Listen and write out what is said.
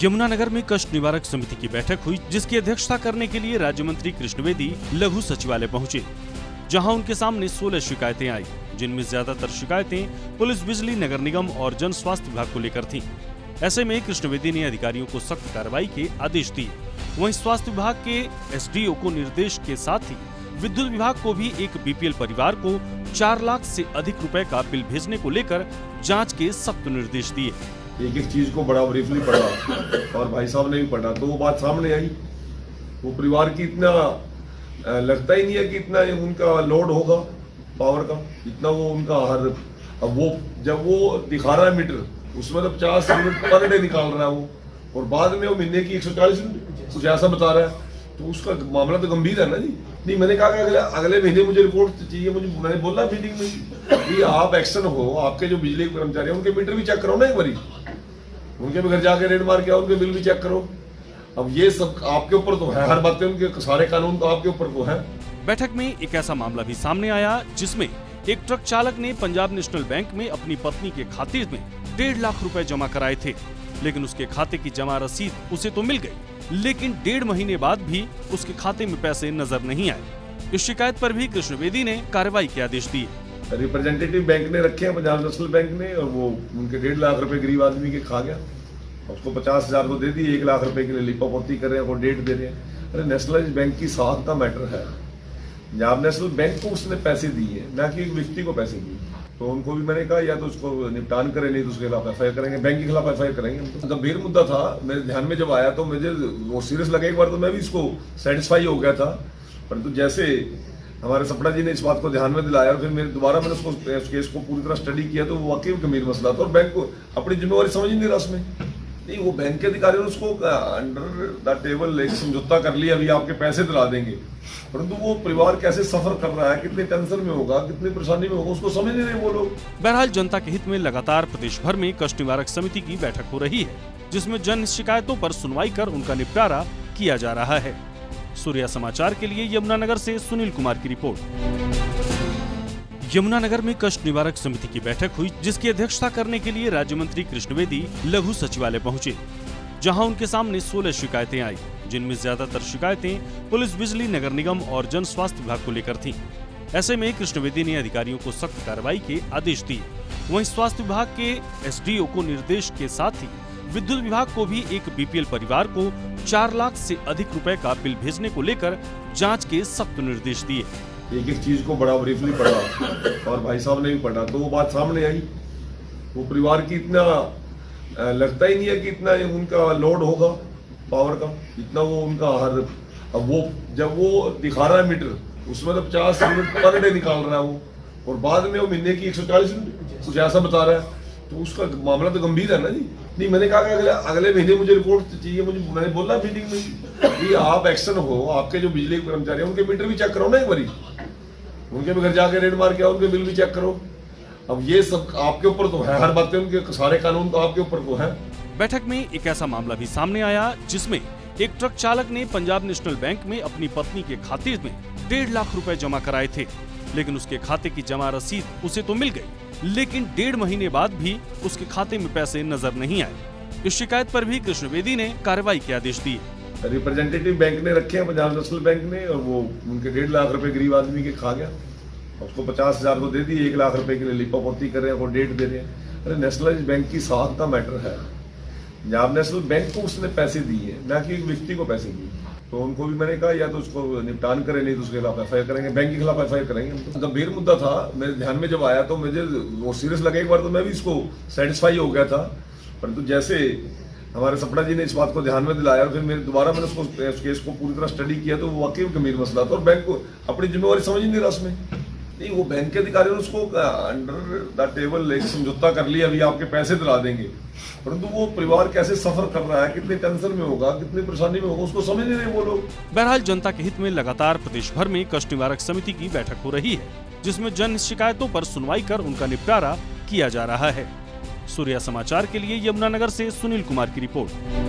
यमुनानगर में कष्ट निवारक समिति की बैठक हुई, जिसकी अध्यक्षता करने के लिए राज्य मंत्री कृष्ण बेदी लघु सचिवालय पहुंचे, जहां उनके सामने 16 शिकायतें आई, जिनमें ज्यादातर शिकायतें पुलिस, बिजली, नगर निगम और जन स्वास्थ्य विभाग को लेकर थीं। ऐसे में कृष्ण बेदी ने अधिकारियों को सख्त कार्रवाई के आदेश दिए। वहीं स्वास्थ्य विभाग के एसडीओ को निर्देश के साथ ही विद्युत विभाग को भी एक बीपीएल परिवार को 4 लाख से अधिक रुपए का बिल भेजने को लेकर जांच के सख्त निर्देश दिए। एक एक चीज को बड़ा ब्रीफली पढ़ा और भाई साहब ने भी पढ़ा, तो वो बात सामने आई। वो परिवार की इतना लगता ही नहीं है कि इतना उनका लोड होगा पावर का, इतना वो उनका हर, अब वो जब वो दिखा रहा है मीटर, उसमें तो 50 यूनिट पर डे निकाल रहा है वो, और बाद में वो महीने की 140 यूनिट कुछ ऐसा बता रहा है, तो उसका मामला तो गंभीर है ना जी। नहीं, मैंने कहा कि अगले महीने मुझे रिपोर्ट चाहिए। मैंने बोला मीटिंग में कि आप एक्शन हो, आपके जो बिजली के कर्मचारी हैं उनके मीटर भी चेक करो ना एक बारी, उनके भी घर जाके रेड मार के आओ, उनके बिल भी चेक करो। अब ये सब आपके ऊपर तो है, हर बातें उनके सारे कानून तो आपके ऊपर तो है। बैठक में एक ऐसा मामला भी सामने आया, जिसमें एक ट्रक चालक ने पंजाब नेशनल बैंक में अपनी पत्नी के खाते में 1.5 लाख रुपए जमा कराए थे, लेकिन उसके खाते की जमा रसीद उसे तो मिल गई, लेकिन 1.5 महीने बाद भी उसके खाते में पैसे नजर नहीं आए। इस शिकायत पर भी कृष्ण बेदी ने कार्रवाई के आदेश दिए। रिप्रेजेंटेटिव बैंक ने रखे हैं, पंजाब नेशनल बैंक ने, और वो उनके 1.5 लाख रुपए गरीब आदमी के खा गया। उसको 50,000 को दे दिए, 1 लाख रुपए के लिए लिपापोती कर रहे हैं, वो डेट दे रहे हैं। अरे नेशनलाइज्ड बैंक की साख का मैटर है, पंजाब नेशनल बैंक को उसने पैसे दिए, ना कि एक व्यक्ति को पैसे दिए। तो उनको भी मैंने कहा या तो उसको निपटान करें, नहीं तो उसके खिलाफ एफआईआर करेंगे, बैंक के खिलाफ एफआईआर करेंगे। तो गंभीर मुद्दा था, मेरे ध्यान में जब आया तो मुझे वो सीरियस लगा। एक बार तो मैं भी इसको सेटिस्फाई हो गया था, परंतु जैसे हमारे सपना जी ने इस बात को ध्यान में दिलाया, फिर मैंने उसको उस केस को पूरी तरह स्टडी किया, तो वो वाकई गंभीर मसला था और बैंक को अपनी जिम्मेवारी समझ नहीं रहा उसमें। नहीं, वो बैंक के अधिकारी ने उसको अंडर द टेबल एक समझौता कर लिया, अभी आपके पैसे दिला देंगे, परंतु वो परिवार कैसे सफर कर रहा है, कितनी टेंशन में होगा, कितनी परेशानी में होगा, उसको समझ नहीं रहे वो लोग। बहरहाल जनता के हित में लगातार प्रदेश भर में कष्ट निवारक समिति की बैठक हो रही है, जिसमें जन शिकायतों पर सुनवाई कर उनका निपटारा किया जा रहा है। सूर्या समाचार के लिए यमुनानगर से सुनील कुमार की रिपोर्ट। यमुनानगर में कष्ट निवारक समिति की बैठक हुई, जिसकी अध्यक्षता करने के लिए राज्य मंत्री कृष्ण बेदी लघु सचिवालय पहुंचे, जहां उनके सामने 16 शिकायतें आई, जिनमें ज्यादातर शिकायतें पुलिस, बिजली, नगर निगम और जन स्वास्थ्य विभाग को लेकर थीं। ऐसे में कृष्ण बेदी ने अधिकारियों को सख्त कार्रवाई के आदेश दिए। वहीं स्वास्थ्य विभाग के एसडीओ को निर्देश के साथ ही विद्युत विभाग को भी एक बीपीएल परिवार को 4 लाख से अधिक रुपए का बिल भेजने को लेकर जांच के सख्त निर्देश दिए। एक एक चीज को बड़ा ब्रीफली पढ़ा और भाई साहब ने भी पढ़ा, तो वो बात सामने आई। वो परिवार की इतना लगता ही नहीं है कि इतना उनका लोड होगा पावर का, इतना वो उनका हर, अब वो जब वो दिखा रहा है मीटर, उसमें तो 50 यूनिट पर डे निकाल रहा है वो, और बाद में वो महीने की 140 यूनिट कुछ ऐसा बता रहा है, तो उसका मामला तो गंभीर है ना जी। नहीं, मैंने कहा कि अगले महीने मुझे रिपोर्ट चाहिए। मैंने बोला मीटिंग में कि आप एक्शन हो, आपके जो बिजली के कर्मचारी हैं उनके मीटर भी चेक करो ना एक बारी, उनके भी घर जाके रेड मार के आओ, उनके बिल भी चेक करो। अब ये सब आपके ऊपर तो है, हर बातें उनके सारे कानून तो आपके ऊपर तो है। बैठक में एक ऐसा मामला भी सामने आया, जिसमें एक ट्रक चालक ने पंजाब नेशनल बैंक में अपनी पत्नी के खाते में 1.5 लाख रुपए जमा कराए थे, लेकिन उसके खाते की जमा रसीद उसे तो मिल गई, लेकिन 1.5 महीने बाद भी उसके खाते में पैसे नजर नहीं आए। इस शिकायत पर भी कृष्ण बेदी ने कार्रवाई के आदेश दिए। रिप्रेजेंटेटिव बैंक ने रखे हैं, पंजाब नेशनल बैंक ने, और वो उनके 1.5 लाख रुपए गरीब आदमी के खा गया। उसको 50,000 को दे दिए, 1 लाख रुपए के लिए लिपापोती कर रहे हैं, वो डेट दे रहे हैं। अरे नेशनलाइज्ड बैंक की साख का मैटर है, पंजाब नेशनल बैंक को उसने पैसे दिए, ना कि एक व्यक्ति को पैसे दिए। तो उनको भी मैंने कहा या तो उसको निपटान करें, नहीं तो उसके खिलाफ एफआईआर करेंगे, बैंक के खिलाफ एफआईआर करेंगे। तो गंभीर मुद्दा था, मेरे ध्यान में जब आया तो मुझे वो सीरियस लगा। एक बार तो मैं भी इसको सेटिस्फाई हो गया था, परंतु जैसे हमारे सपना जी ने इस बात को ध्यान में दिलाया, फिर मैंने उसको उस केस को पूरी तरह स्टडी किया, तो वो वाकई गंभीर मसला था और बैंक को अपनी जिम्मेवारी समझ नहीं रहा उसमें। नहीं, वो बैंक के अधिकारी ने उसको अंडर द टेबल एक समझौता कर लिया, अभी आपके पैसे दिला देंगे, परंतु वो परिवार कैसे सफर कर रहा है, कितनी टेंशन में होगा, कितनी परेशानी में होगा, उसको समझ नहीं रहे वो लोग। बहरहाल जनता के हित में लगातार प्रदेश भर में कष्ट निवारक समिति की बैठक हो रही है, जिसमें जन शिकायतों पर सुनवाई कर उनका निपटारा किया जा रहा है। सूर्या समाचार के लिए यमुनानगर से सुनील कुमार की रिपोर्ट।